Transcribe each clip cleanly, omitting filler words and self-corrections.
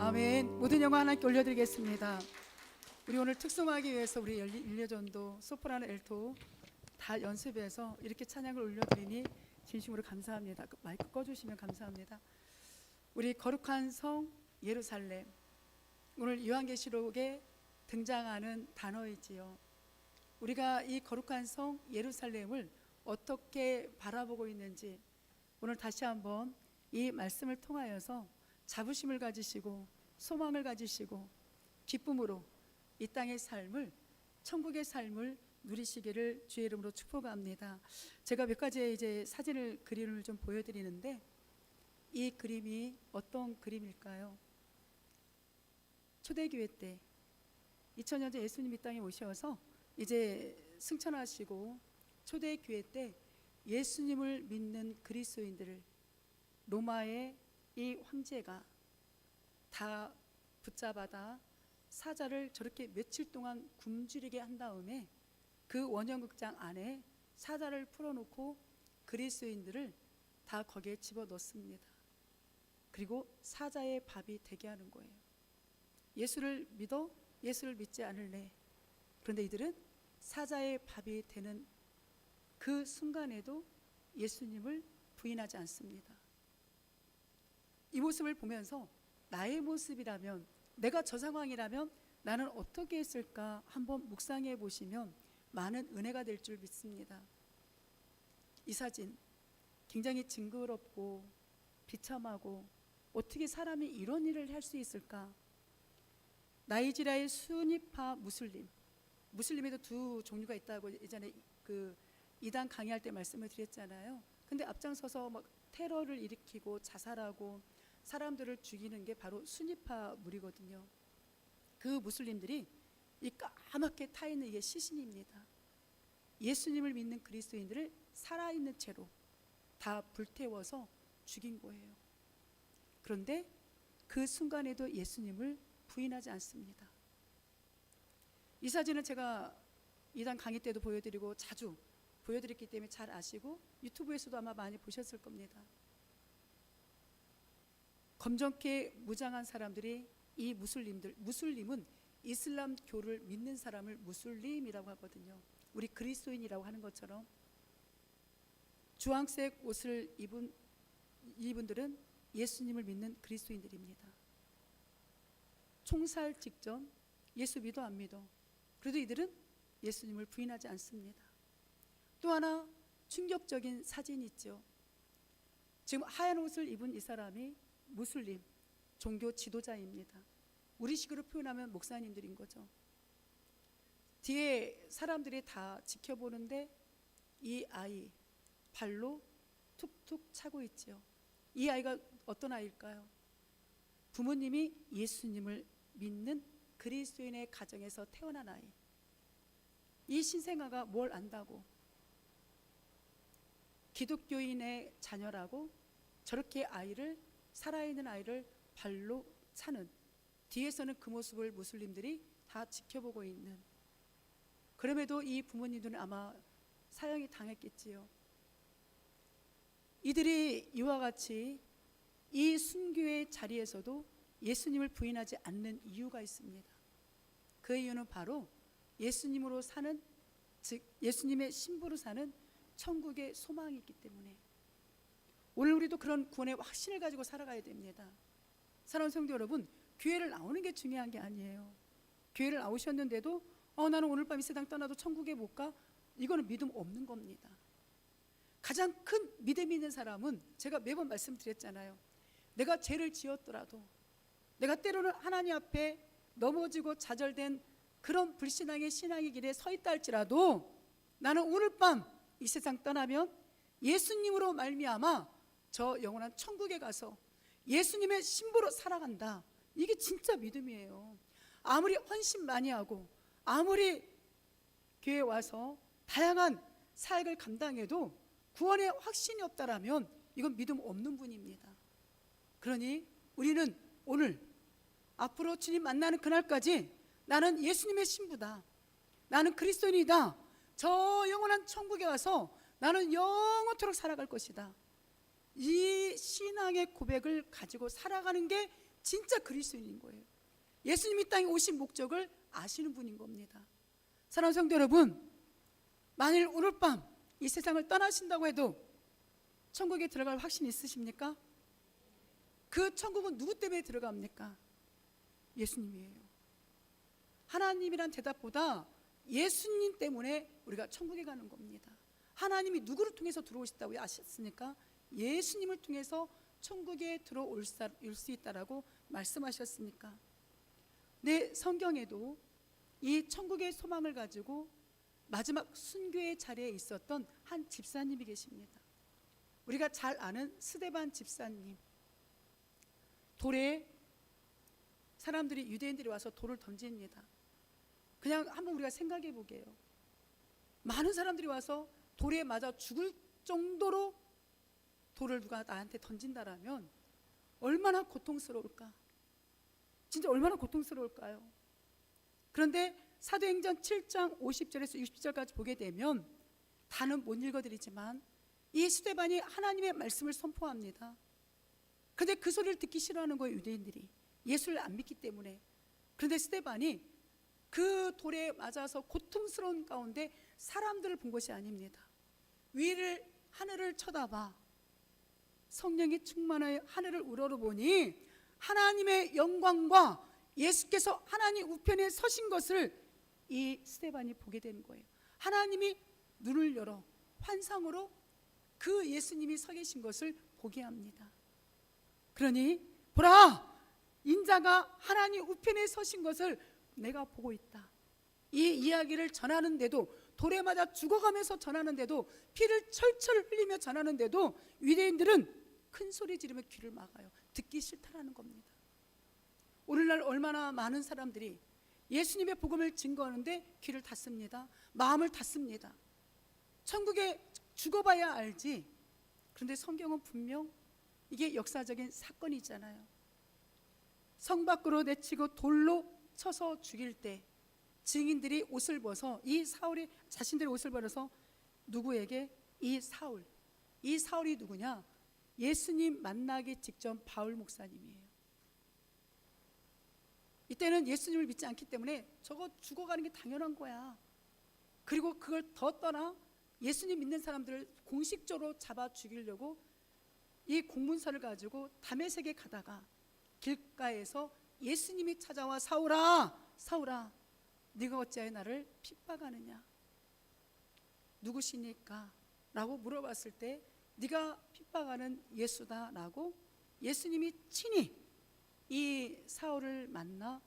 아멘. 모든 영광 하나님께 올려드리겠습니다. 우리 오늘 특송하기 위해서 우리 일려전도 소프라노 엘토 다 연습해서 이렇게 찬양을 올려드리니 진심으로 감사합니다. 마이크 꺼주시면 감사합니다. 우리 거룩한 성 예루살렘, 오늘 요한계시록에 등장하는 단어이지요. 우리가 이 거룩한 성 예루살렘을 어떻게 바라보고 있는지 오늘 다시 한번 이 말씀을 통하여서 자부심을 가지시고 소망을 가지시고 기쁨으로 이 땅의 삶을, 천국의 삶을 누리시기를 주의 이름으로 축복합니다. 제가 몇 가지의 이제 그림을 좀 보여드리는데, 이 그림이 어떤 그림일까요? 초대교회 때 2000년 전 예수님 이 땅에 오셔서 이제 승천하시고 초대교회 때 예수님을 믿는 그리스도인들을 로마의 이 황제가 다 붙잡아다 사자를 저렇게 며칠 동안 굶주리게 한 다음에 그 원형극장 안에 사자를 풀어놓고 그리스도인들을 다 거기에 집어넣습니다. 그리고 사자의 밥이 되게 하는 거예요. 예수를 믿어? 예수를 믿지 않을래? 그런데 이들은 사자의 밥이 되는 그 순간에도 예수님을 부인하지 않습니다. 이 모습을 보면서 나의 모습이라면, 내가 저 상황이라면 나는 어떻게 했을까 한번 묵상해 보시면 많은 은혜가 될 줄 믿습니다. 이 사진 굉장히 징그럽고 비참하고, 어떻게 사람이 이런 일을 할 수 있을까? 나이지리아의 수니파 무슬림에도 두 종류가 있다고 예전에 그 이단 강의할 때 말씀을 드렸잖아요. 근데 앞장서서 막 테러를 일으키고 자살하고 사람들을 죽이는 게 바로 수니파 무리거든요. 그 무슬림들이 이 까맣게 타 있는 이게 시신입니다. 예수님을 믿는 그리스도인들을 살아있는 채로 다 불태워서 죽인 거예요. 그런데 그 순간에도 예수님을 부인하지 않습니다. 이 사진은 제가 이단 강의 때도 보여드리고 자주 보여드렸기 때문에 잘 아시고 유튜브에서도 아마 많이 보셨을 겁니다. 검정케 무장한 사람들이 이 무슬림은 이슬람교를 믿는 사람을 무슬림이라고 하거든요. 우리 그리스도인이라고 하는 것처럼 주황색 옷을 입은 이분들은 예수님을 믿는 그리스도인들입니다. 총살 직전 예수 믿어 안 믿어? 그래도 이들은 예수님을 부인하지 않습니다. 또 하나 충격적인 사진이 있죠. 지금 하얀 옷을 입은 이 사람이 무슬림 종교 지도자입니다. 우리식으로 표현하면 목사님들인 거죠. 뒤에 사람들이 다 지켜보는데 이 아이 발로 툭툭 차고 있죠. 이 아이가 어떤 아이일까요? 부모님이 예수님을 믿는 그리스도인의 가정에서 태어난 아이. 이 신생아가 뭘 안다고? 기독교인의 자녀라고 저렇게 살아있는 아이를 발로 차는, 뒤에서는 그 모습을 무슬림들이 다 지켜보고 있는, 그럼에도 이 부모님들은 아마 사형이 당했겠지요. 이들이 이와 같이 이 순교의 자리에서도 예수님을 부인하지 않는 이유가 있습니다. 그 이유는 바로 예수님으로 사는, 즉 예수님의 신부로 사는 천국의 소망이 있기 때문에. 오늘 우리도 그런 구원의 확신을 가지고 살아가야 됩니다. 사랑하는 성도 여러분, 교회를 나오는 게 중요한 게 아니에요. 교회를 나오셨는데도 나는 오늘 밤 이 세상 떠나도 천국에 못 가? 이거는 믿음 없는 겁니다. 가장 큰 믿음이 있는 사람은 제가 매번 말씀드렸잖아요. 내가 죄를 지었더라도, 내가 때로는 하나님 앞에 넘어지고 좌절된 그런 불신앙의 신앙의 길에 서 있다 할지라도 나는 오늘 밤 이 세상 떠나면 예수님으로 말미암아 저 영원한 천국에 가서 예수님의 신부로 살아간다. 이게 진짜 믿음이에요. 아무리 헌신 많이 하고 아무리 교회에 와서 다양한 사역을 감당해도 구원의 확신이 없다라면 이건 믿음 없는 분입니다. 그러니 우리는 오늘 앞으로 주님 만나는 그날까지 나는 예수님의 신부다, 나는 그리스도인이다, 저 영원한 천국에 가서 나는 영원토록 살아갈 것이다, 이 신앙의 고백을 가지고 살아가는 게 진짜 그리스도인인 거예요. 예수님이 땅에 오신 목적을 아시는 분인 겁니다. 사랑하는 성도 여러분, 만일 오늘 밤 이 세상을 떠나신다고 해도 천국에 들어갈 확신 있으십니까? 그 천국은 누구 때문에 들어갑니까? 예수님이에요. 하나님이란 대답보다 예수님 때문에 우리가 천국에 가는 겁니다. 하나님이 누구를 통해서 들어오셨다고 아셨습니까? 예수님을 통해서 천국에 들어올 수 있다라고 말씀하셨으니까. 내 성경에도 이 천국의 소망을 가지고 마지막 순교의 자리에 있었던 한 집사님이 계십니다. 우리가 잘 아는 스데반 집사님. 돌에 사람들이, 유대인들이 와서 돌을 던집니다. 그냥 한번 우리가 생각해 보게요. 많은 사람들이 와서 돌에 맞아 죽을 정도로 돌을 누가 나한테 던진다라면 얼마나 고통스러울까? 진짜 얼마나 고통스러울까요? 그런데 사도행전 7장 50절에서 60절까지 보게 되면 다는 못 읽어드리지만 이 스데반이 하나님의 말씀을 선포합니다. 그런데 그 소리를 듣기 싫어하는 거예요, 유대인들이. 예수를 안 믿기 때문에. 그런데 스데반이 그 돌에 맞아서 고통스러운 가운데 사람들을 본 것이 아닙니다. 위를, 하늘을 쳐다봐 성령이 충만하여 하늘을 우러러보니 하나님의 영광과 예수께서 하나님 우편에 서신 것을 이 스데반이 보게 되는 거예요. 하나님이 눈을 열어 환상으로 그 예수님이 서 계신 것을 보게 합니다. 그러니 보라, 인자가 하나님 우편에 서신 것을 내가 보고 있다. 이 이야기를 전하는데도, 돌에 맞아 죽어가면서 전하는데도, 피를 철철 흘리며 전하는데도 유대인들은 큰 소리 지르며 귀를 막아요. 듣기 싫다라는 겁니다. 오늘날 얼마나 많은 사람들이 예수님의 복음을 증거하는데 귀를 닫습니다. 마음을 닫습니다. 천국에 죽어봐야 알지. 그런데 성경은 분명 이게 역사적인 사건이잖아요. 성 밖으로 내치고 돌로 쳐서 죽일 때 증인들이 옷을 벗어, 이 사울이 자신들의 옷을 벗어서 누구에게? 이 사울이 누구냐? 예수님 만나기 직전 바울 목사님이에요. 이때는 예수님을 믿지 않기 때문에 저거 죽어가는 게 당연한 거야. 그리고 그걸 더 떠나 예수님 믿는 사람들을 공식적으로 잡아 죽이려고 이 공문서를 가지고 다메섹에 가다가 길가에서 예수님이 찾아와 사울아, 사울아, 네가 어찌하여 나를 핍박하느냐? 누구시니까? 라고 물어봤을 때 네가 핍박하는 예수다 라고 예수님이 친히 이 사울을 만나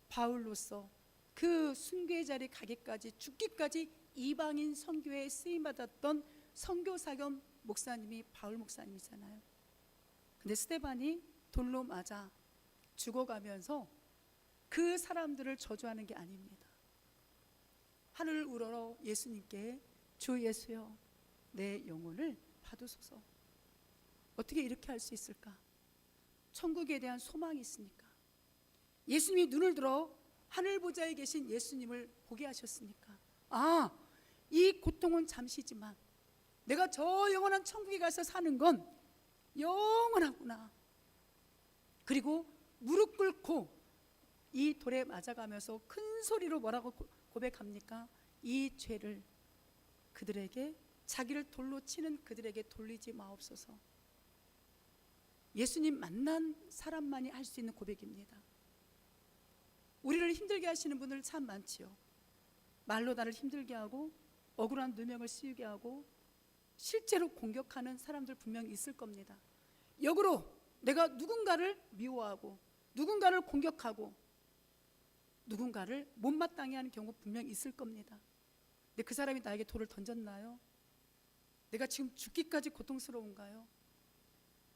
바울로서 그 순교의 자리에 가기까지, 죽기까지 이방인 선교에 쓰임받았던 선교사겸 목사님이 바울 목사님이잖아요. 근데 스데반이 돌로 맞아 죽어가면서 그 사람들을 저주하는 게 아닙니다. 하늘을 우러러 예수님께 주 예수여 내 영혼을 받으소서. 어떻게 이렇게 할 수 있을까? 천국에 대한 소망이 있으니까. 예수님이 눈을 들어 하늘 보좌에 계신 예수님을 보게 하셨으니까. 아, 이 고통은 잠시지만 내가 저 영원한 천국에 가서 사는 건 영원하구나. 그리고 무릎 꿇고 이 돌에 맞아가면서 큰 소리로 뭐라고 고백합니까? 이 죄를 그들에게, 자기를 돌로 치는 그들에게 돌리지 마옵소서. 예수님 만난 사람만이 할 수 있는 고백입니다. 우리를 힘들게 하시는 분들 참 많지요. 말로 나를 힘들게 하고 억울한 누명을 씌우게 하고 실제로 공격하는 사람들 분명히 있을 겁니다. 역으로 내가 누군가를 미워하고 누군가를 공격하고 누군가를 못마땅해 하는 경우 분명히 있을 겁니다. 근데 그 사람이 나에게 돌을 던졌나요? 내가 지금 죽기까지 고통스러운가요?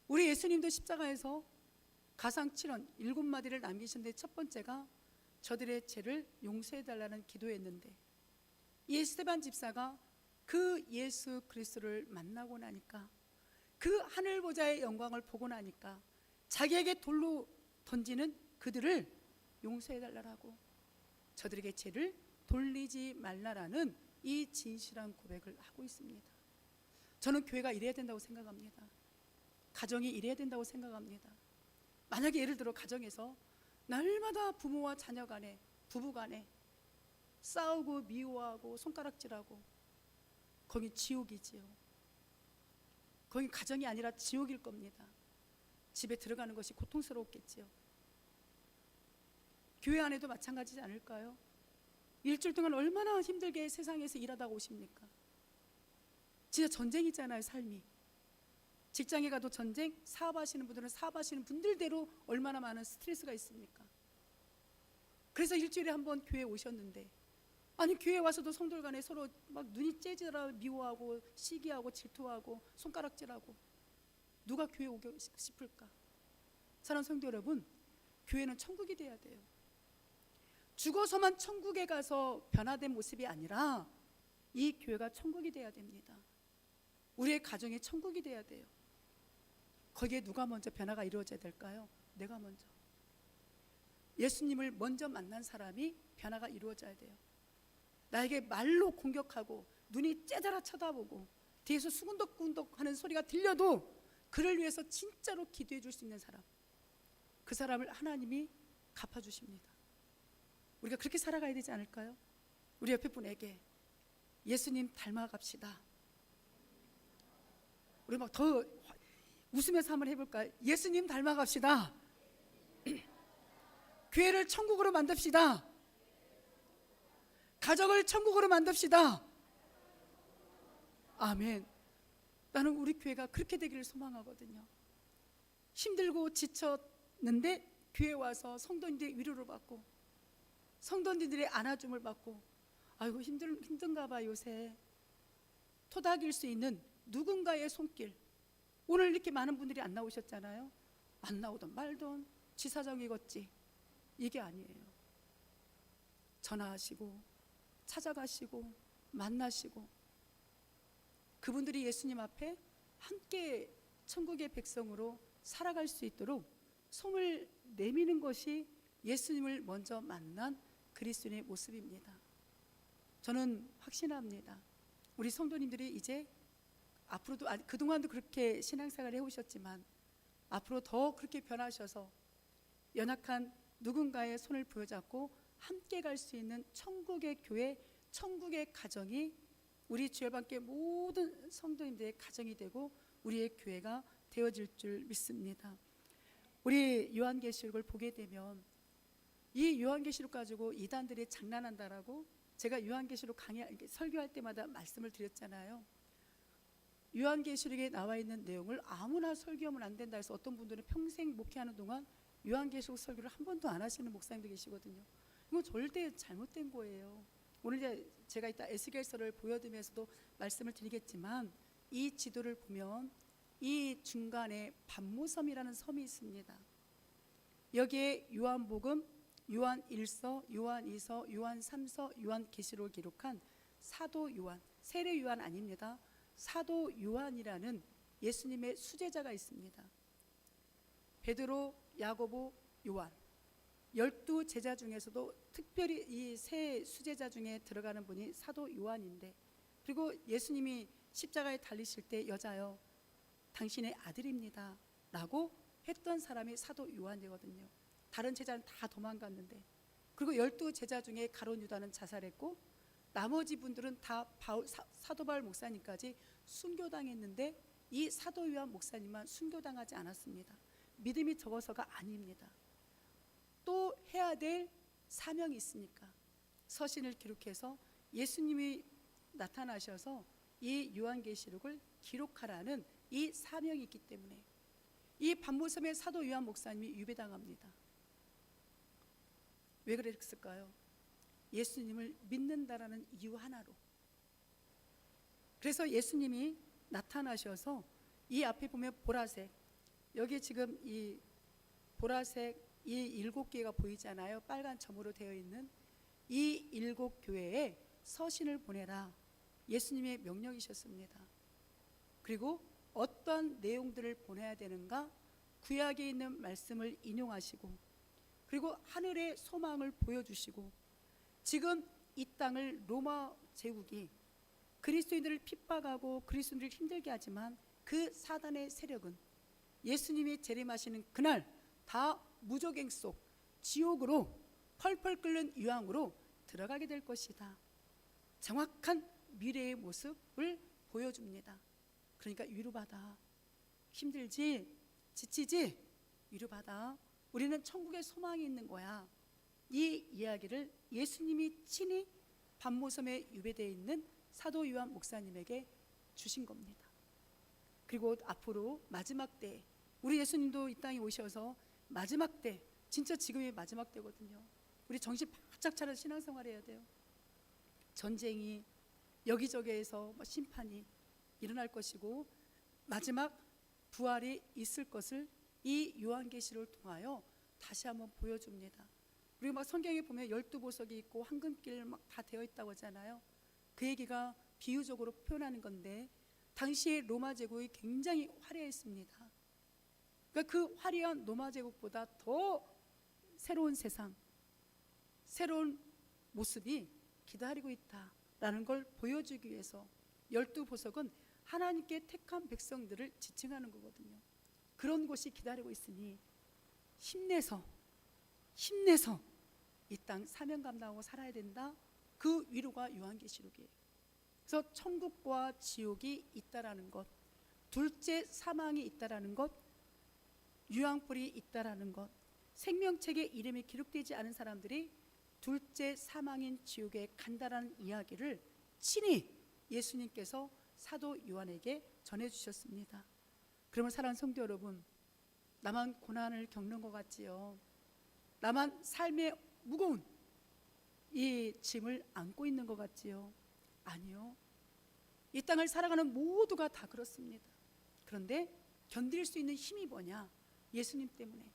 우리 예수님도 십자가에서 가상 7원 7마디를 남기셨는데 첫 번째가 저들의 죄를 용서해달라는 기도였는데, 이 스데반 집사가 그 예수 그리스도를 만나고 나니까, 그 하늘 보좌의 영광을 보고 나니까 자기에게 돌로 던지는 그들을 용서해달라고, 저들에게 죄를 돌리지 말라라는 이 진실한 고백을 하고 있습니다. 저는 교회가 이래야 된다고 생각합니다. 가정이 이래야 된다고 생각합니다. 만약에 예를 들어 가정에서 날마다 부모와 자녀 간에, 부부 간에 싸우고 미워하고 손가락질하고, 거기 지옥이지요. 거기 가정이 아니라 지옥일 겁니다. 집에 들어가는 것이 고통스러웠겠지요. 교회 안에도 마찬가지지 않을까요? 일주일 동안 얼마나 힘들게 세상에서 일하다 오십니까? 진짜 전쟁이잖아요, 삶이. 직장에 가도 전쟁, 사업하시는 분들은 사업하시는 분들대로 얼마나 많은 스트레스가 있습니까? 그래서 일주일에 한 번 교회에 오셨는데, 아니 교회에 와서도 성도들 간에 서로 막 눈이 째지라 미워하고 시기하고 질투하고 손가락질하고, 누가 교회 오고 싶을까? 사랑하는 성도 여러분, 교회는 천국이 돼야 돼요. 죽어서만 천국에 가서 변화된 모습이 아니라 이 교회가 천국이 돼야 됩니다. 우리의 가정이 천국이 돼야 돼요. 거기에 누가 먼저 변화가 이루어져야 될까요? 내가 먼저. 예수님을 먼저 만난 사람이 변화가 이루어져야 돼요. 나에게 말로 공격하고 눈이 째져라 쳐다보고 뒤에서 수군덕군덕 하는 소리가 들려도 그를 위해서 진짜로 기도해 줄 수 있는 사람, 그 사람을 하나님이 갚아주십니다. 우리가 그렇게 살아가야 되지 않을까요? 우리 옆에 분에게 예수님 닮아갑시다. 우리 막 더 웃으면서 한번 해볼까요? 예수님 닮아갑시다. 교회를 천국으로 만듭시다. 가정을 천국으로 만듭시다. 아멘. 나는 우리 교회가 그렇게 되기를 소망하거든요. 힘들고 지쳤는데 교회 와서 성도님들의 위로를 받고, 성도님들의 안아줌을 받고, 아이고 힘든가 봐 요새, 토닥일 수 있는 누군가의 손길. 오늘 이렇게 많은 분들이 안 나오셨잖아요. 안 나오던 말던 지사정이겠지, 이게 아니에요. 전화하시고 찾아가시고 만나시고, 그분들이 예수님 앞에 함께 천국의 백성으로 살아갈 수 있도록 손을 내미는 것이 예수님을 먼저 만난 그리스도인의 모습입니다. 저는 확신합니다. 우리 성도님들이 이제 앞으로도, 그동안도 그렇게 신앙생활을 해오셨지만 앞으로 더 그렇게 변하셔서 연약한 누군가의 손을 부여잡고 함께 갈 수 있는 천국의 교회, 천국의 가정이 우리 주열반교회 모든 성도님들의 가정이 되고 우리의 교회가 되어질 줄 믿습니다. 우리 요한계시록을 보게 되면 이 요한계시록 가지고 이단들이 장난한다라고 제가 요한계시록 설교할 때마다 말씀을 드렸잖아요. 요한계시록에 나와 있는 내용을 아무나 설교하면 안 된다 해서 어떤 분들은 평생 목회하는 동안 요한계시록 설교를 한 번도 안 하시는 목사님도 계시거든요. 이건 절대 잘못된 거예요. 오늘 이제 제가 이따 에스겔서를 보여드리면서도 말씀을 드리겠지만, 이 지도를 보면 이 중간에 반모섬이라는 섬이 있습니다. 여기에 요한복음, 요한 1서, 요한 2서, 요한 3서, 요한 계시록을 기록한 사도 요한, 세례 요한 아닙니다. 사도 요한이라는 예수님의 수제자가 있습니다. 베드로, 야고보, 요한, 12 제자 중에서도 특별히 이 세 수제자 중에 들어가는 분이 사도 요한인데, 그리고 예수님이 십자가에 달리실 때 여자여 당신의 아들입니다 라고 했던 사람이 사도 요한이거든요. 다른 제자는 다 도망갔는데, 그리고 12 제자 중에 가룟 유다는 자살했고 나머지 분들은 다 사도 바울 목사님까지 순교당했는데 이 사도 요한 목사님만 순교당하지 않았습니다. 믿음이 적어서가 아닙니다. 또 해야 될 사명이 있으니까 서신을 기록해서 예수님이 나타나셔서 이 요한계시록을 기록하라는 이 사명이 있기 때문에 이 반모섬의 사도 요한 목사님이 유배당합니다. 왜 그랬을까요? 예수님을 믿는다라는 이유 하나로. 그래서 예수님이 나타나셔서 이 앞에 보면 보라색, 여기 지금 이 보라색 이 7개가 보이잖아요. 빨간 점으로 되어 있는 이 7교회에 서신을 보내라, 예수님의 명령이셨습니다. 그리고 어떤 내용들을 보내야 되는가, 구약에 있는 말씀을 인용하시고, 그리고 하늘의 소망을 보여주시고, 지금 이 땅을 로마 제국이 그리스도인들을 핍박하고 그리스도인들을 힘들게 하지만 그 사단의 세력은 예수님이 재림하시는 그날 다 무저갱 속 지옥으로 펄펄 끓는 유황으로 들어가게 될 것이다. 정확한 미래의 모습을 보여줍니다. 그러니까 위로받아. 힘들지? 지치지? 위로받아. 우리는 천국에 소망이 있는 거야. 이 이야기를 예수님이 친히 밤모섬에 유배되어 있는 사도 요한 목사님에게 주신 겁니다. 그리고 앞으로 마지막 때, 우리 예수님도 이 땅에 오셔서 마지막 때, 진짜 지금이 마지막 때거든요. 우리 정신 바짝 차려서 신앙생활 해야 돼요. 전쟁이 여기저기에서 심판이 일어날 것이고 마지막 부활이 있을 것을 이 요한계시록을 통하여 다시 한번 보여줍니다. 우리가 막 성경에 보면 12보석이 있고 황금길 막 다 되어 있다고 하잖아요. 그 얘기가 비유적으로 표현하는 건데 당시의 로마 제국이 굉장히 화려했습니다. 그러니까 그 화려한 로마 제국보다 더 새로운 세상, 새로운 모습이 기다리고 있다라는 걸 보여주기 위해서 12보석은 하나님께 택한 백성들을 지칭하는 거거든요. 그런 곳이 기다리고 있으니 힘내서 이 땅 사명 감당하고 살아야 된다. 그 위로가 요한계시록이에요. 그래서 천국과 지옥이 있다라는 것, 둘째 사망이 있다라는 것, 유황불이 있다라는 것, 생명책에 이름이 기록되지 않은 사람들이 둘째 사망인 지옥에 간다라는 이야기를 친히 예수님께서 사도 요한에게 전해주셨습니다. 그러면 사랑하는 성도 여러분, 나만 고난을 겪는 것 같지요? 나만 삶의 무거운 이 짐을 안고 있는 것 같지요? 아니요. 이 땅을 살아가는 모두가 다 그렇습니다. 그런데 견딜 수 있는 힘이 뭐냐? 예수님 때문에.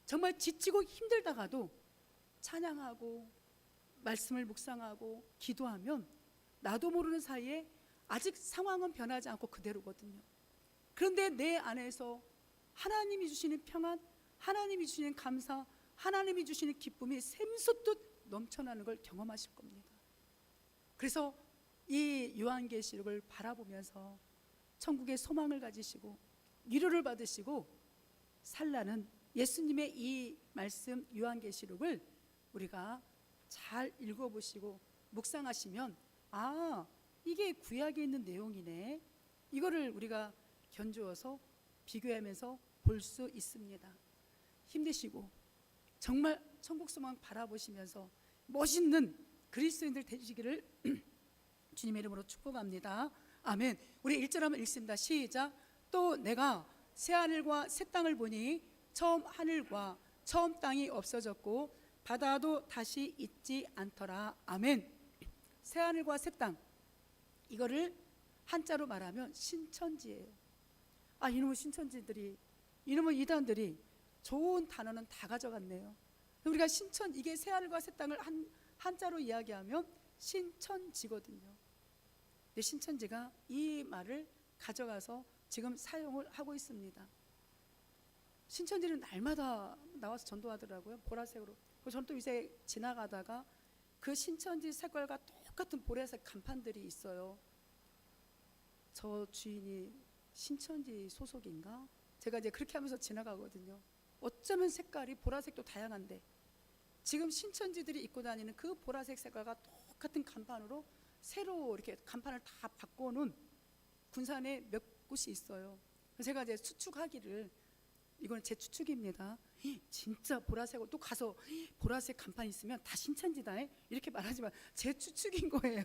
정말 지치고 힘들다가도 찬양하고 말씀을 묵상하고 기도하면 나도 모르는 사이에 아직 상황은 변하지 않고 그대로거든요. 그런데 내 안에서 하나님이 주시는 평안, 하나님이 주시는 감사, 하나님이 주시는 기쁨이 샘솟듯 넘쳐나는 걸 경험하실 겁니다. 그래서 이 요한계시록을 바라보면서 천국의 소망을 가지시고 위로를 받으시고 살라는 예수님의 이 말씀 요한계시록을 우리가 잘 읽어보시고 묵상하시면 아, 이게 구약에 있는 내용이네. 이거를 우리가 견주어서 비교하면서 볼 수 있습니다. 힘내시고 정말 천국 소망 바라보시면서 멋있는 그리스도인들 되시기를 주님의 이름으로 축복합니다. 아멘. 우리 1절 한번 읽습니다. 시작. 또 내가 새 하늘과 새 땅을 보니 처음 하늘과 처음 땅이 없어졌고 바다도 다시 있지 않더라. 아멘. 새 하늘과 새 땅, 이거를 한자로 말하면 신천지예요. 아, 이놈의 신천지들이, 이놈의 이단들이 좋은 단어는 다 가져갔네요. 우리가 신천, 이게 새 하늘과 새 땅을 한자로 이야기하면 신천지거든요. 근데 신천지가 이 말을 가져가서 지금 사용을 하고 있습니다. 신천지는 날마다 나와서 전도하더라고요. 보라색으로. 그래서 저는 또 이제 지나가다가 그 신천지 색깔과 똑같은 보라색 간판들이 있어요. 저 주인이 신천지 소속인가? 제가 이제 그렇게 하면서 지나가거든요. 어쩌면 색깔이 보라색도 다양한데 지금 신천지들이 입고 다니는 그 보라색 색깔과 똑같은 간판으로 새로 이렇게 간판을 다 바꿔놓은 군산에 몇 곳이 있어요. 제가 이제 추측하기를, 이건 제 추측입니다. 진짜 보라색으로 또 가서 보라색 간판 있으면 다 신천지다 이렇게 말하지만 제 추측인 거예요.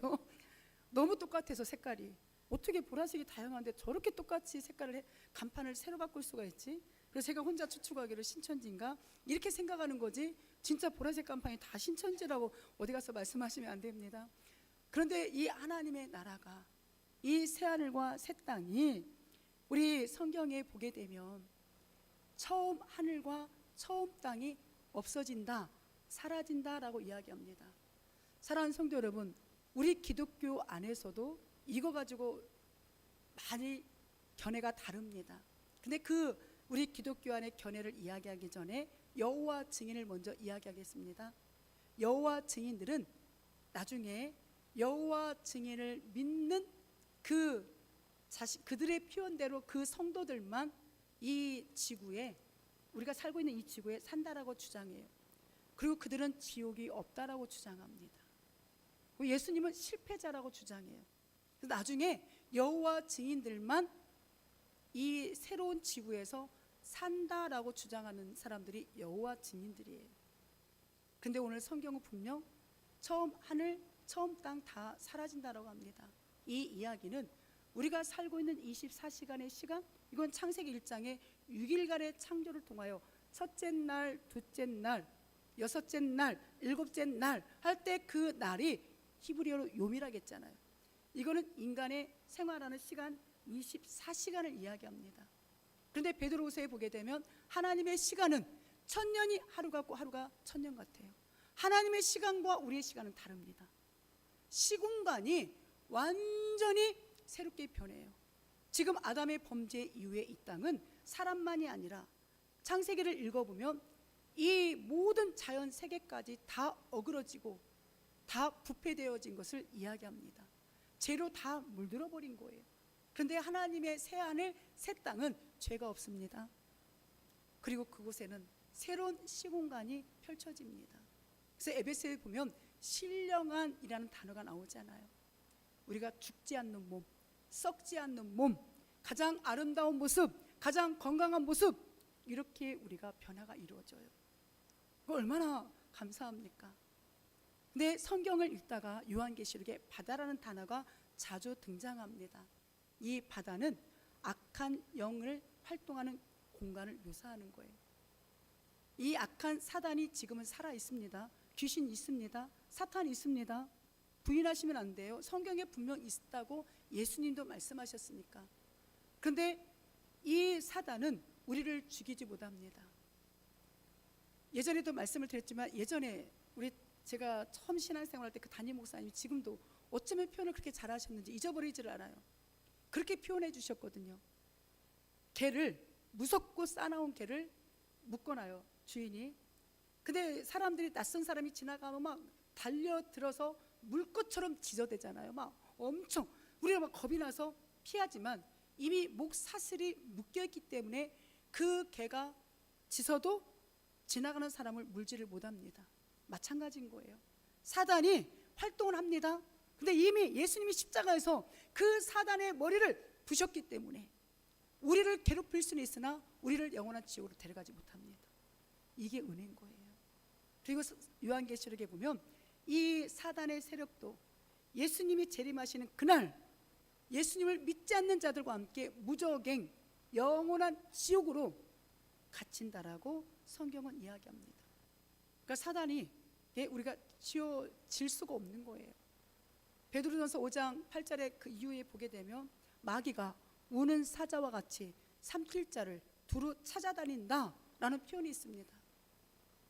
너무 똑같아서 색깔이 어떻게 보라색이 다양한데 저렇게 똑같이 색깔을 간판을 새로 바꿀 수가 있지? 그래서 제가 혼자 추측하기를 신천지인가 이렇게 생각하는 거지, 진짜 보라색 간판이 다 신천지라고 어디 가서 말씀하시면 안 됩니다. 그런데 이 하나님의 나라가, 이 새하늘과 새 땅이 우리 성경에 보게 되면 처음 하늘과 처음 땅이 없어진다, 사라진다라고 이야기합니다. 사랑하는 성도 여러분, 우리 기독교 안에서도 이거 가지고 많이 견해가 다릅니다. 근데 그 우리 기독교 안의 견해를 이야기하기 전에 여호와 증인을 먼저 이야기하겠습니다. 여호와 증인들은 나중에 여호와 증인을 믿는 그들의 표현대로 그 성도들만 이 지구에 우리가 살고 있는 이 지구에 산다라고 주장해요. 그리고 그들은 지옥이 없다라고 주장합니다. 예수님은 실패자라고 주장해요. 그래서 나중에 여호와 증인들만 이 새로운 지구에서 산다라고 주장하는 사람들이 여호와 증인들이에요. 근데 오늘 성경은 분명 처음 하늘, 처음 땅 다 사라진다라고 합니다. 이 이야기는 우리가 살고 있는 24시간의 시간, 이건 창세기 1장의 6일간의 창조를 통하여 첫째 날, 둘째 날, 여섯째 날, 일곱째 날 할 때 그 날이 히브리어로 요미라겠잖아요. 이거는 인간의 생활하는 시간 24시간을 이야기합니다. 그런데 베드로후서에 보게 되면 하나님의 시간은 천년이 하루 같고 하루가 천년 같아요. 하나님의 시간과 우리의 시간은 다릅니다. 시공간이 완전히 새롭게 변해요. 지금 아담의 범죄 이후에 이 땅은 사람만이 아니라 창세기를 읽어보면 이 모든 자연 세계까지 다 어그러지고 다 부패되어진 것을 이야기합니다. 죄로 다 물들어 버린 거예요. 그런데 하나님의 새 하늘 새 땅은 죄가 없습니다. 그리고 그곳에는 새로운 시공간이 펼쳐집니다. 그래서 에베소에 보면 신령한이라는 단어가 나오잖아요. 우리가 죽지 않는 몸, 썩지 않는 몸, 가장 아름다운 모습, 가장 건강한 모습, 이렇게 우리가 변화가 이루어져요. 그거 얼마나 감사합니까? 근데 성경을 읽다가 요한계시록에 바다라는 단어가 자주 등장합니다. 이 바다는 악한 영을 활동하는 공간을 묘사하는 거예요. 이 악한 사단이 지금은 살아 있습니다. 귀신 있습니다. 사탄 있습니다. 부인하시면 안 돼요. 성경에 분명 있다고 예수님도 말씀하셨으니까. 그런데 이 사단은 우리를 죽이지 못합니다. 예전에도 말씀을 드렸지만 예전에 제가 처음 신앙생활할 때 그 담임 목사님이 지금도 어쩌면 표현을 그렇게 잘하셨는지 잊어버리지를 않아요. 그렇게 표현해 주셨거든요. 개를 무섭고 싸나운 개를 묶어놔요, 주인이. 근데 사람들이 낯선 사람이 지나가면 막 달려들어서 물것처럼 지저대잖아요. 막 엄청 우리가 막 겁이 나서 피하지만 이미 목 사슬이 묶여있기 때문에 그 개가 짖어도 지나가는 사람을 물지를 못합니다. 마찬가지인 거예요. 사단이 활동을 합니다. 근데 이미 예수님이 십자가에서 그 사단의 머리를 부셨기 때문에 우리를 괴롭힐 수는 있으나 우리를 영원한 지옥으로 데려가지 못합니다. 이게 은혜인 거예요. 그리고 요한계시록에 보면 이 사단의 세력도 예수님이 재림하시는 그날 예수님을 믿지 않는 자들과 함께 무저갱 영원한 지옥으로 갇힌다라고 성경은 이야기합니다. 그러니까 사단이 우리가 지어질 수가 없는 거예요. 베드로전서 5장 8절에 그 이후에 보게 되면 마귀가 우는 사자와 같이 삼킬 자를 두루 찾아다닌다라는 표현이 있습니다.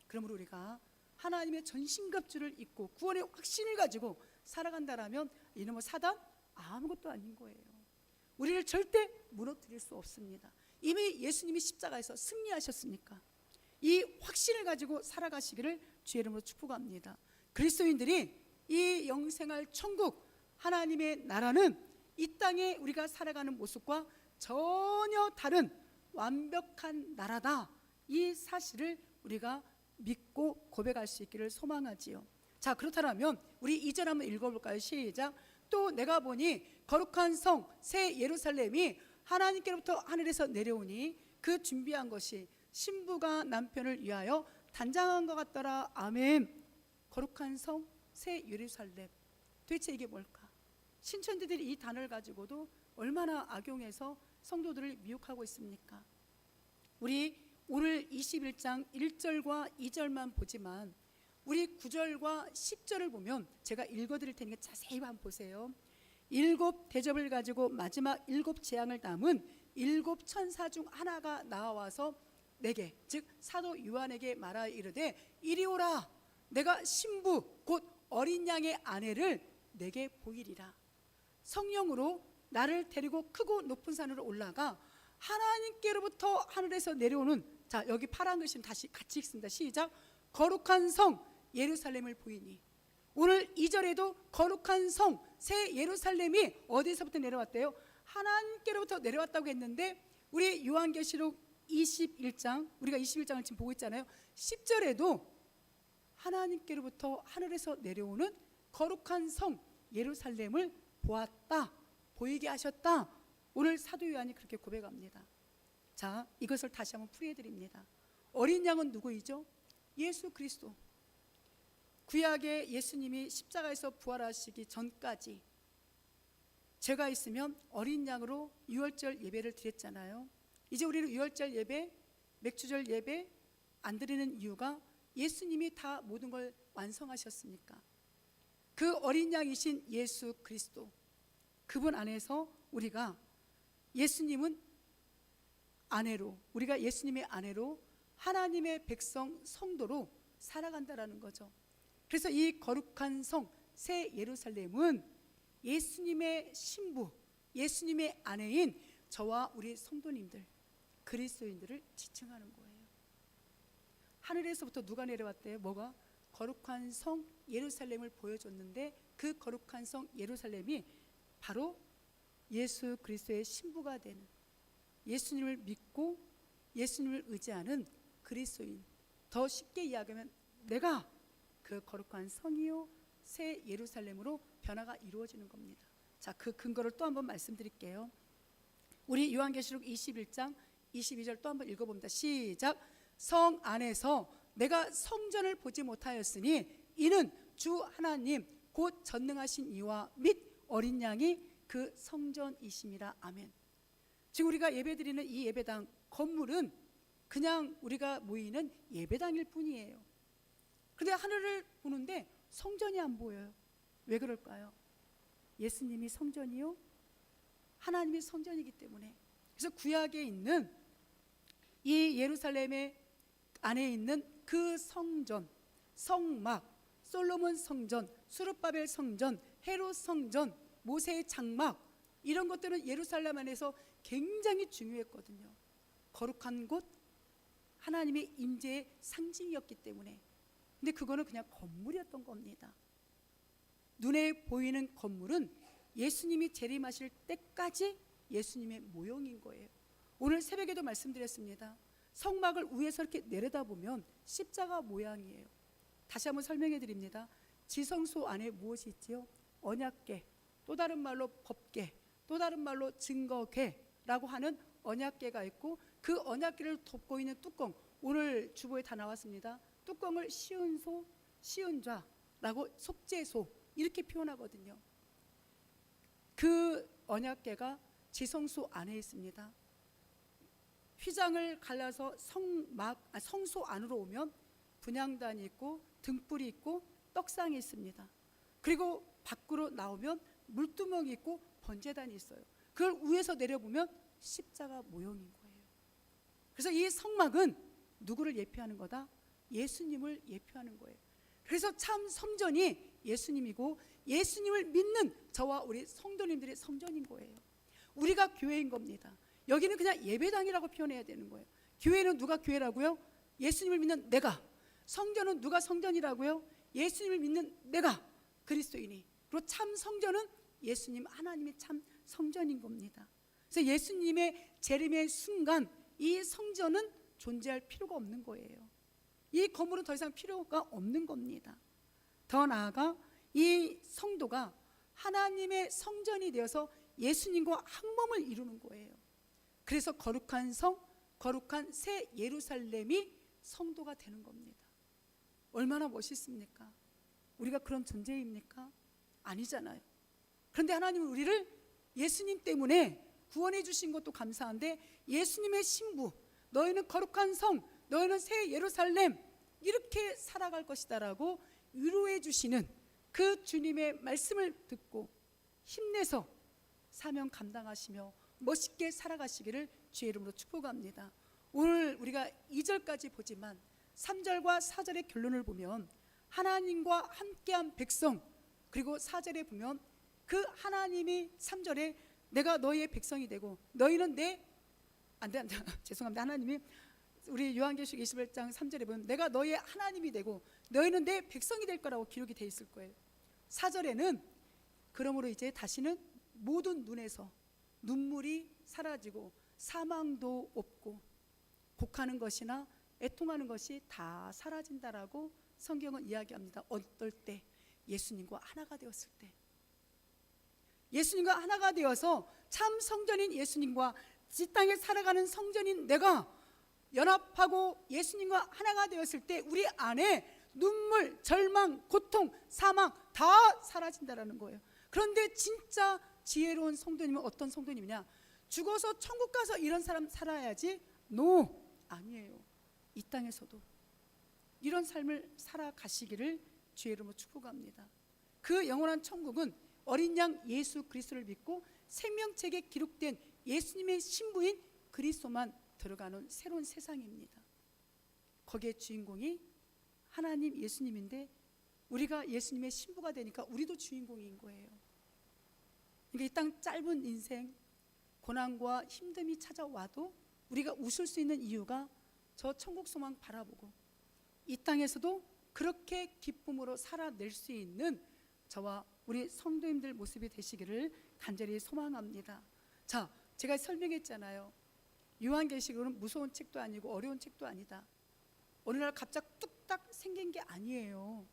그러므로 우리가 하나님의 전신갑주를 입고 구원의 확신을 가지고 살아간다라면 이놈의 사단 아무것도 아닌 거예요. 우리를 절대 무너뜨릴 수 없습니다. 이미 예수님이 십자가에서 승리하셨으니까 이 확신을 가지고 살아가시기를 주의 이름으로 축복합니다. 그리스도인들이 이 영생할 천국 하나님의 나라는 이 땅에 우리가 살아가는 모습과 전혀 다른 완벽한 나라다. 이 사실을 우리가 믿고 고백할 수 있기를 소망하지요. 자, 그렇다면 우리 2절 한번 읽어볼까요? 시작. 또 내가 보니 거룩한 성 새 예루살렘이 하나님께로부터 하늘에서 내려오니 그 준비한 것이 신부가 남편을 위하여 단장한 것 같더라. 아멘. 거룩한 성 새 예루살렘, 도대체 이게 뭘까? 신천지들이 이 단어를 가지고도 얼마나 악용해서 성도들을 미혹하고 있습니까? 우리 오늘 21장 1절과 2절만 보지만 우리 9절과 10절을 보면 제가 읽어드릴 테니까 자세히 한번 보세요. 7 대접을 가지고 마지막 7 재앙을 담은 7 천사 중 하나가 나와서 내게, 즉 사도 요한에게 말하여 이르되 이리 오라. 내가 신부 곧 어린 양의 아내를 내게 보이리라. 성령으로 나를 데리고 크고 높은 산으로 올라가 하나님께로부터 하늘에서 내려오는, 자 여기 파란 글씨는 다시 같이 읽습니다. 시작. 거룩한 성 예루살렘을 보이니. 오늘 2절에도 거룩한 성 새 예루살렘이 어디서부터 내려왔대요? 하나님께로부터 내려왔다고 했는데 우리 요한계시록 21장, 우리가 21장을 지금 보고 있잖아요. 10절에도 하나님께로부터 하늘에서 내려오는 거룩한 성 예루살렘을 보았다, 보이게 하셨다. 오늘 사도 요한이 그렇게 고백합니다. 자, 이것을 다시 한번 풀이해 드립니다. 어린 양은 누구이죠? 예수 그리스도. 구약의 예수님이 십자가에서 부활하시기 전까지 죄가 있으면 어린 양으로 유월절 예배를 드렸잖아요. 이제 우리는 유월절 예배, 맥주절 예배 안 드리는 이유가 예수님이 다 모든 걸 완성하셨으니까. 그 어린 양이신 예수 그리스도, 그분 안에서 우리가 예수님은 아내로, 우리가 예수님의 아내로 하나님의 백성 성도로 살아간다라는 거죠. 그래서 이 거룩한 성 새 예루살렘은 예수님의 신부, 예수님의 아내인 저와 우리 성도님들, 그리스도인들을 지칭하는 거예요. 하늘에서부터 누가 내려왔대요? 뭐가? 거룩한 성 예루살렘을 보여줬는데 그 거룩한 성 예루살렘이 바로 예수 그리스도의 신부가 되는, 예수님을 믿고 예수님을 의지하는 그리스도인, 더 쉽게 이야기하면 내가 그 거룩한 성이요 새 예루살렘으로 변화가 이루어지는 겁니다. 자, 그 근거를 또 한번 말씀드릴게요. 우리 요한계시록 21장 22절 또 한번 읽어봅니다. 시작. 성 안에서 내가 성전을 보지 못하였으니 이는 주 하나님 곧 전능하신 이와 및 어린 양이 그 성전이심이라. 아멘. 지금 우리가 예배드리는 이 예배당 건물은 그냥 우리가 모이는 예배당일 뿐이에요. 그런데 하늘을 보는데 성전이 안 보여요. 왜 그럴까요? 예수님이 성전이요, 하나님이 성전이기 때문에. 그래서 구약에 있는 이 예루살렘의 안에 있는 그 성전, 성막, 솔로몬 성전, 수르바벨 성전, 헤롯 성전, 모세의 장막, 이런 것들은 예루살렘 안에서 굉장히 중요했거든요. 거룩한 곳, 하나님의 임재의 상징이었기 때문에. 근데 그거는 그냥 건물이었던 겁니다. 눈에 보이는 건물은 예수님이 재림하실 때까지 예수님의 모형인 거예요. 오늘 새벽에도 말씀드렸습니다. 성막을 위에서 이렇게 내려다보면 십자가 모양이에요. 다시 한번 설명해 드립니다. 지성소 안에 무엇이 있지요? 언약궤, 또 다른 말로 법궤, 또 다른 말로 증거궤라고 하는 언약궤가 있고, 그 언약궤를 덮고 있는 뚜껑, 오늘 주보에 다 나왔습니다. 뚜껑을 시은소, 시은좌라고, 속죄소 이렇게 표현하거든요. 그 언약궤가 지성소 안에 있습니다. 휘장을 갈라서 성소 안으로 오면 분향단이 있고 등불이 있고 떡상이 있습니다. 그리고 밖으로 나오면 물두멍이 있고 번제단이 있어요. 그걸 위에서 내려보면 십자가 모형인 거예요. 그래서 이 성막은 누구를 예표하는 거다? 예수님을 예표하는 거예요. 그래서 참 성전이 예수님이고 예수님을 믿는 저와 우리 성도님들의 성전인 거예요. 우리가 교회인 겁니다. 여기는 그냥 예배당이라고 표현해야 되는 거예요. 교회는 누가 교회라고요? 예수님을 믿는 내가. 성전은 누가 성전이라고요? 예수님을 믿는 내가 그리스도인이. 그리고 참 성전은 예수님, 하나님이 참 성전인 겁니다. 그래서 예수님의 재림의 순간 이 성전은 존재할 필요가 없는 거예요. 이 건물은 더 이상 필요가 없는 겁니다. 더 나아가 이 성도가 하나님의 성전이 되어서 예수님과 한 몸을 이루는 거예요. 그래서 거룩한 성, 거룩한 새 예루살렘이 성도가 되는 겁니다. 얼마나 멋있습니까? 우리가 그런 존재입니까? 아니잖아요. 그런데 하나님은 우리를 예수님 때문에 구원해 주신 것도 감사한데, 예수님의 신부, 너희는 거룩한 성, 너희는 새 예루살렘, 이렇게 살아갈 것이다라고 위로해 주시는 그 주님의 말씀을 듣고 힘내서 사명 감당하시며 멋있게 살아가시기를 주의 이름으로 축복합니다. 오늘 우리가 2절까지 보지만 3절과 4절의 결론을 보면 하나님과 함께한 백성, 그리고 4절에 보면 그 하나님이 3절에 내가 너희의 백성이 되고 너희는 안돼 죄송합니다. 하나님이 우리 요한계시록 21장 3절에 보면 내가 너희의 하나님이 되고 너희는 내 백성이 될 거라고 기록이 돼 있을 거예요. 4절에는 그러므로 이제 다시는 모든 눈에서 눈물이 사라지고 사망도 없고 곡하는 것이나 애통하는 것이 다 사라진다라고 성경은 이야기합니다. 어떨 때? 예수님과 하나가 되었을 때. 예수님과 하나가 되어서 참 성전인 예수님과 이 땅에 살아가는 성전인 내가 연합하고 예수님과 하나가 되었을 때 우리 안에 눈물, 절망, 고통, 사망 다 사라진다라는 거예요. 그런데 진짜 지혜로운 성도님은 어떤 성도님이냐? 죽어서 천국 가서 이런 사람 살아야지? 노! 아니에요. 이 땅에서도 이런 삶을 살아가시기를 주의 이름으로 축복합니다. 그 영원한 천국은 어린 양 예수 그리스도를 믿고 생명책에 기록된 예수님의 신부인 그리스도만 들어가는 새로운 세상입니다. 거기에 주인공이 하나님 예수님인데 우리가 예수님의 신부가 되니까 우리도 주인공인 거예요. 그러니까 이 땅 짧은 인생 고난과 힘듦이 찾아와도 우리가 웃을 수 있는 이유가 저 천국 소망 바라보고 이 땅에서도 그렇게 기쁨으로 살아낼 수 있는 저와 우리 성도님들 모습이 되시기를 간절히 소망합니다. 자, 제가 설명했잖아요. 요한계시록은 무서운 책도 아니고 어려운 책도 아니다. 어느 날 갑자기 뚝딱 생긴 게 아니에요.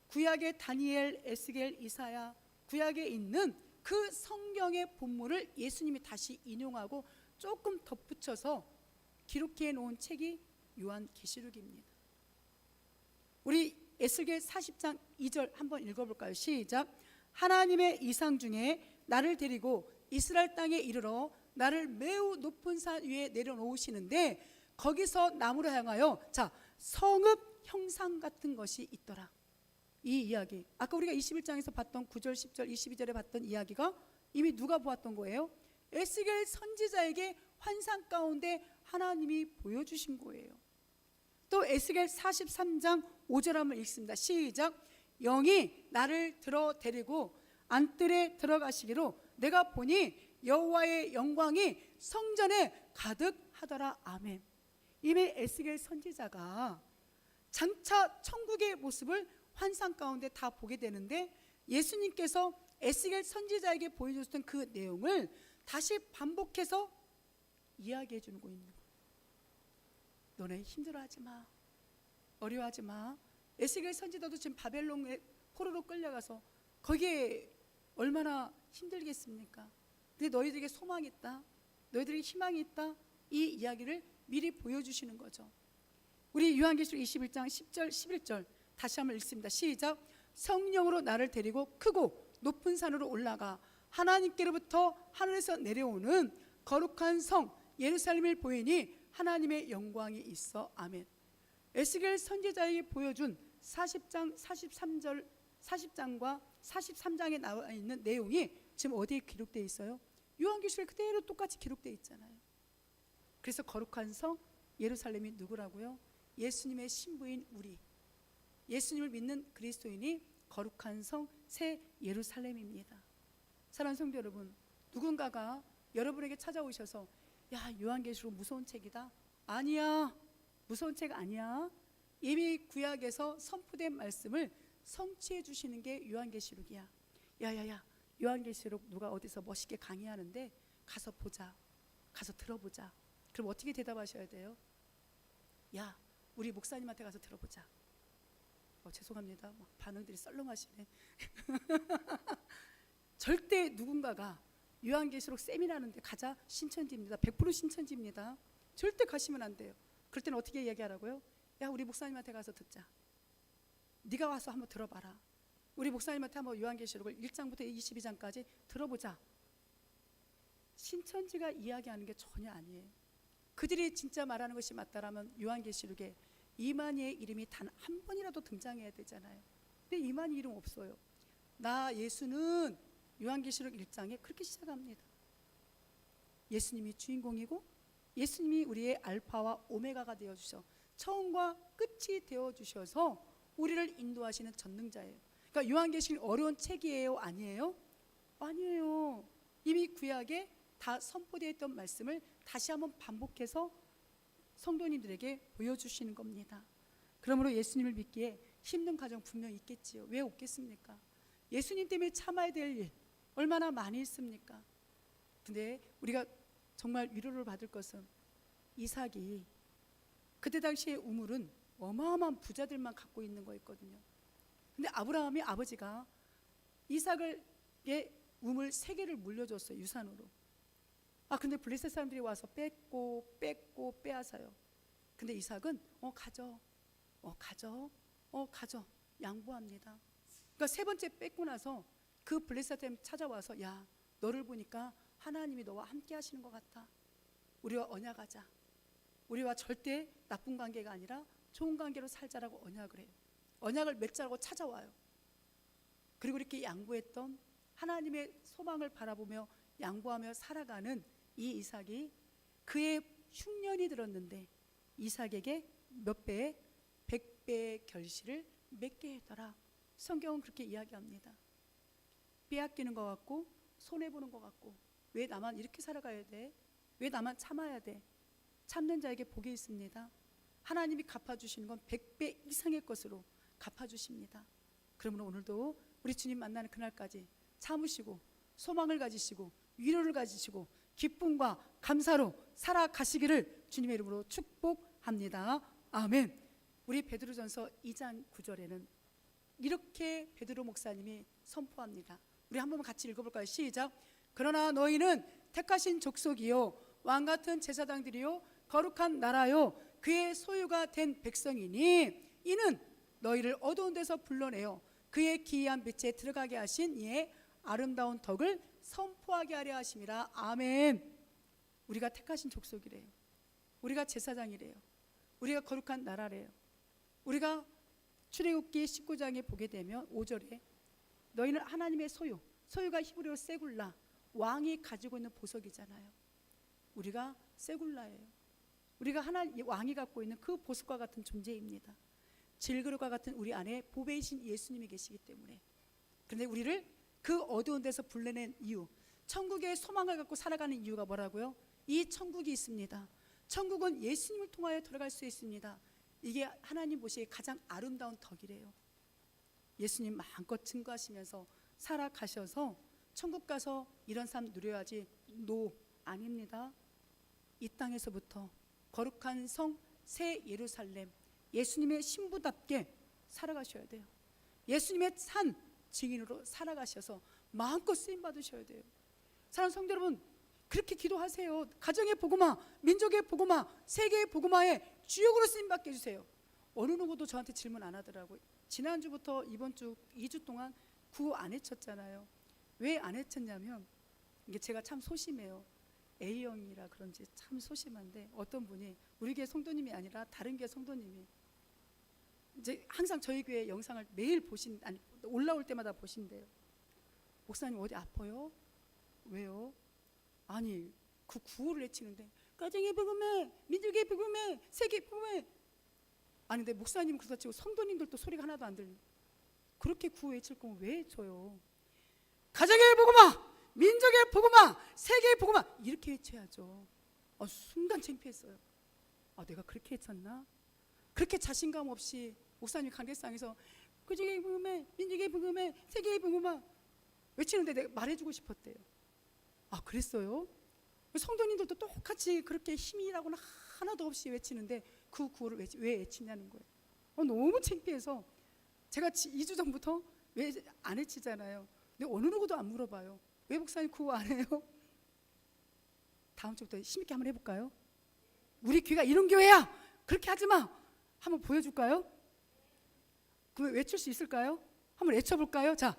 구약의 다니엘, 에스겔, 이사야, 구약에 있는 그 성경의 본문을 예수님이 다시 인용하고 조금 덧붙여서 기록해 놓은 책이 요한계시록입니다. 우리 에스겔 40장 2절 한번 읽어볼까요? 시작. 하나님의 이상 중에 나를 데리고 이스라엘 땅에 이르러 나를 매우 높은 산 위에 내려놓으시는데 거기서 나무를 향하여 자 성읍 형상 같은 것이 있더라. 이 이야기 아까 우리가 21장에서 봤던 9절 10절 22절에 봤던 이야기가 이미 누가 보았던 거예요? 에스겔 선지자에게 환상 가운데 하나님이 보여주신 거예요. 또 에스겔 43장 5절 한번 읽습니다. 시작. 영이 나를 들어 데리고 안뜰에 들어가시기로 내가 보니 여호와의 영광이 성전에 가득하더라. 아멘. 이미 에스겔 선지자가 장차 천국의 모습을 환상 가운데 다 보게 되는데 예수님께서 에스겔 선지자에게 보여줬던 그 내용을 다시 반복해서 이야기해 주는 거예요. 너네 힘들어하지 마. 어려워하지 마. 에스겔 선지자도 지금 바벨론의 포로로 끌려가서 거기에 얼마나 힘들겠습니까? 근데 너희들에게 소망이 있다. 너희들에게 희망이 있다. 이 이야기를 미리 보여주시는 거죠. 우리 요한계시록 21장 10절 11절 다시 한번 읽습니다. 시작. 성령으로 나를 데리고 크고 높은 산으로 올라가 하나님께로부터 하늘에서 내려오는 거룩한 성 예루살렘을 보이니 하나님의 영광이 있어. 아멘. 에스겔 선지자에게 보여준 40장 43절 40장과 43장에 나와 있는 내용이 지금 어디에 기록되어 있어요? 요한계시록에 그대로 똑같이 기록되어 있잖아요. 그래서 거룩한 성 예루살렘이 누구라고요? 예수님의 신부인 우리 예수님을 믿는 그리스도인이 거룩한 성 새 예루살렘입니다. 사랑하는 성도 여러분, 누군가가 여러분에게 찾아오셔서 야 요한계시록 무서운 책이다. 아니야, 무서운 책 아니야. 이미 구약에서 선포된 말씀을 성취해 주시는 게 요한계시록이야. 야야야, 요한계시록 누가 어디서 멋있게 강의하는데 가서 보자, 가서 들어보자. 그럼 어떻게 대답하셔야 돼요? 야, 우리 목사님한테 가서 들어보자. 죄송합니다. 반응들이 썰렁하시네. 절대 누군가가 요한계시록 세미나하는데 가자 신천지입니다. 100% 신천지입니다. 절대 가시면 안 돼요. 그럴 때는 어떻게 얘기하라고요? 야, 우리 목사님한테 가서 듣자. 네가 와서 한번 들어봐라. 우리 목사님한테 한번 요한계시록을 1장부터 22장까지 들어보자. 신천지가 이야기하는 게 전혀 아니에요. 그들이 진짜 말하는 것이 맞다라면 요한계시록에 이만희의 이름이 단 한 번이라도 등장해야 되잖아요. 근데 이만희 이름 없어요. 나 예수는 요한계시록 1장에 그렇게 시작합니다. 예수님이 주인공이고 예수님이 우리의 알파와 오메가가 되어주셔 처음과 끝이 되어주셔서 우리를 인도하시는 전능자예요. 그러니까 요한계시록 어려운 책이에요? 아니에요? 아니에요. 이미 구약에 다 선포되어 있던 말씀을 다시 한번 반복해서 성도님들에게 보여주시는 겁니다. 그러므로 예수님을 믿기에 힘든 과정 분명히 있겠지요. 왜 없겠습니까? 예수님 때문에 참아야 될 일 얼마나 많이 있습니까? 근데 우리가 정말 위로를 받을 것은 이삭이 그때 당시에 우물은 어마어마한 부자들만 갖고 있는 거였거든요. 근데 아브라함이 아버지가 이삭에게 우물 3개를 물려줬어요, 유산으로. 근데 블레셋 사람들이 와서 뺏고 빼앗아요. 근데 이삭은 가져 양보합니다. 그러니까 3번째 뺏고 나서 그 블레셋 사람이 찾아와서, 야, 너를 보니까 하나님이 너와 함께 하시는 것 같아. 우리와 언약하자. 우리와 절대 나쁜 관계가 아니라 좋은 관계로 살자라고 언약을 해요. 언약을 맺자고 찾아와요. 그리고 이렇게 양보했던 하나님의 소망을 바라보며 양보하며 살아가는 이 이삭이 그의 흉년이 들었는데 이삭에게 몇 배의 100배의 결실을 맺게 했더라. 성경은 그렇게 이야기합니다. 빼앗기는 것 같고 손해보는 것 같고, 왜 나만 이렇게 살아가야 돼? 왜 나만 참아야 돼? 참는 자에게 복이 있습니다. 하나님이 갚아주시는 건 100배 이상의 것으로 갚아주십니다. 그러므로 오늘도 우리 주님 만나는 그날까지 참으시고 소망을 가지시고 위로를 가지시고 기쁨과 감사로 살아가시기를 주님의 이름으로 축복합니다. 아멘. 우리 베드로전서 2장 9절에는 이렇게 베드로 목사님이 선포합니다. 우리 한 번만 같이 읽어볼까요? 시작. 그러나 너희는 택하신 족속이요 왕같은 제사장들이요 거룩한 나라요 그의 소유가 된 백성이니 이는 너희를 어두운 데서 불러내어 그의 기이한 빛에 들어가게 하신 이의 아름다운 덕을 선포하게 하려 하심이라. 아멘. 우리가 택하신 족속이래요. 우리가 제사장이래요. 우리가 거룩한 나라래요. 우리가 출애굽기 19장에 보게 되면 5절에 너희는 하나님의 소유가 히브리어 세굴라, 왕이 가지고 있는 보석이잖아요. 우리가 세굴라예요. 우리가 왕이 갖고 있는 그 보석과 같은 존재입니다. 질그릇과 같은 우리 안에 보배이신 예수님이 계시기 때문에. 그런데 우리를 그 어두운 데서 불러낸 이유, 천국의 소망을 갖고 살아가는 이유가 뭐라고요? 이 천국이 있습니다. 천국은 예수님을 통하여 들어갈 수 있습니다. 이게 하나님 보시기에 가장 아름다운 덕이래요. 예수님 마음껏 증거하시면서 살아가셔서 천국 가서 이런 삶 누려야지. 아닙니다. 이 땅에서부터 거룩한 성 새 예루살렘, 예수님의 신부답게 살아가셔야 돼요. 예수님의 산 증인으로 살아가셔서 마음껏 쓰임 받으셔야 돼요. 사랑하는 성도 여러분, 그렇게 기도하세요. 가정의 복음화, 민족의 복음화, 세계의 복음화에 주역으로 쓰임 받게 해주세요. 어느 누구도 저한테 질문 안 하더라고요. 지난주부터 이번 주 2주 동안 구호 안 외쳤잖아요. 왜 안 외쳤냐면 이게 제가 참 소심해요. A형이라 그런지 참 소심한데 어떤 분이 우리 교회 성도님이 아니라 다른 교회 성도님이 이제 항상 저희 교회 영상을 매일 올라올 때마다 보신대요. 목사님 어디 아파요? 왜요? 아니 그 구호를 외치는데 가정의 복음에, 민족의 복음에, 세계 복음에. 아니 근데 목사님 그렇다 치고 성도님들도 소리가 하나도 안 들려. 그렇게 구호 외칠 거면 왜 외쳐요? 가정의 복음아, 민족의 복음아, 세계의 복음아 이렇게 외쳐야죠. 순간 창피했어요. 내가 그렇게 외쳤나? 그렇게 자신감 없이 목사님 관계상에서 가정의 복음에, 민족의 복음에, 세계의 복음아 외치는데 내가 말해주고 싶었대요. 그랬어요? 성도님들도 똑같이 그렇게 힘이라고는 하나도 없이 외치는데 그 구호를 왜 외치냐는 거예요. 너무 창피해서 제가 2주 전부터 왜 안 외치잖아요. 근데 어느 누구도 안 물어봐요. 왜 목사님 구호 안 해요? 다음 주부터 힘있게 한번 해볼까요? 우리 교회가 이런 교회야! 그렇게 하지 마! 한번 보여줄까요? 그 외칠 수 있을까요? 한번 외쳐볼까요? 자,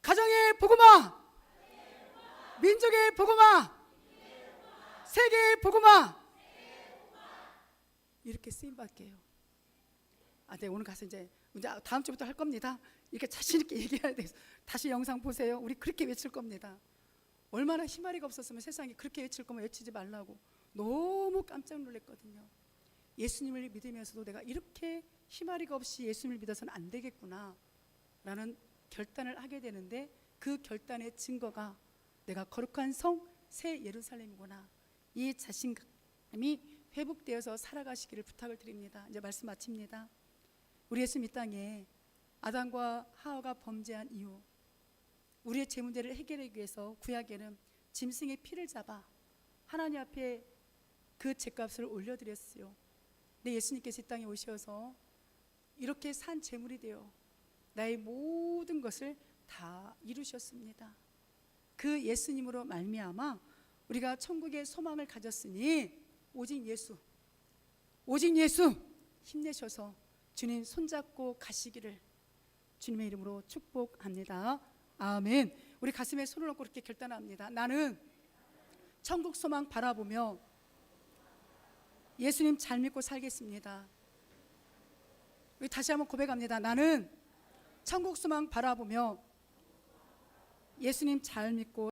가정의 복음화! 민족의 복음화! 세계의 복음화! 이렇게 쓰임받게 해요. 네, 오늘 가서 이제 다음 주부터 할 겁니다. 이렇게 자신 있게 얘기해야 돼요. 다시 영상 보세요. 우리 그렇게 외칠 겁니다. 얼마나 희마리가 없었으면 세상에 그렇게 외칠 거면 외치지 말라고 너무 깜짝 놀랐거든요. 예수님을 믿으면서도 내가 이렇게 희마리가 없이 예수님을 믿어서는 안 되겠구나 라는 결단을 하게 되는데 그 결단의 증거가 내가 거룩한 성 새 예루살렘이구나. 이 자신감이 회복되어서 살아가시기를 부탁을 드립니다. 이제 말씀 마칩니다. 우리 예수님 이 땅에 아담과 하와가 범죄한 이후 우리의 죄 문제를 해결하기 위해서 구약에는 짐승의 피를 잡아 하나님 앞에 그 죄값을 올려드렸어요. 내 예수님께서 이 땅에 오셔서 이렇게 산 제물이 되어 나의 모든 것을 다 이루셨습니다. 그 예수님으로 말미암아 우리가 천국의 소망을 가졌으니 오직 예수 힘내셔서 주님 손잡고 가시기를 주님의 이름으로 축복합니다. 아멘. 우리 가슴에 손을 얹고 이렇게 결단합니다. 나는 천국 소망 바라보며 예수님 잘 믿고 살겠습니다. 우리 다시 한번 고백합니다. 나는 천국 소망 바라보며 예수님 잘 믿고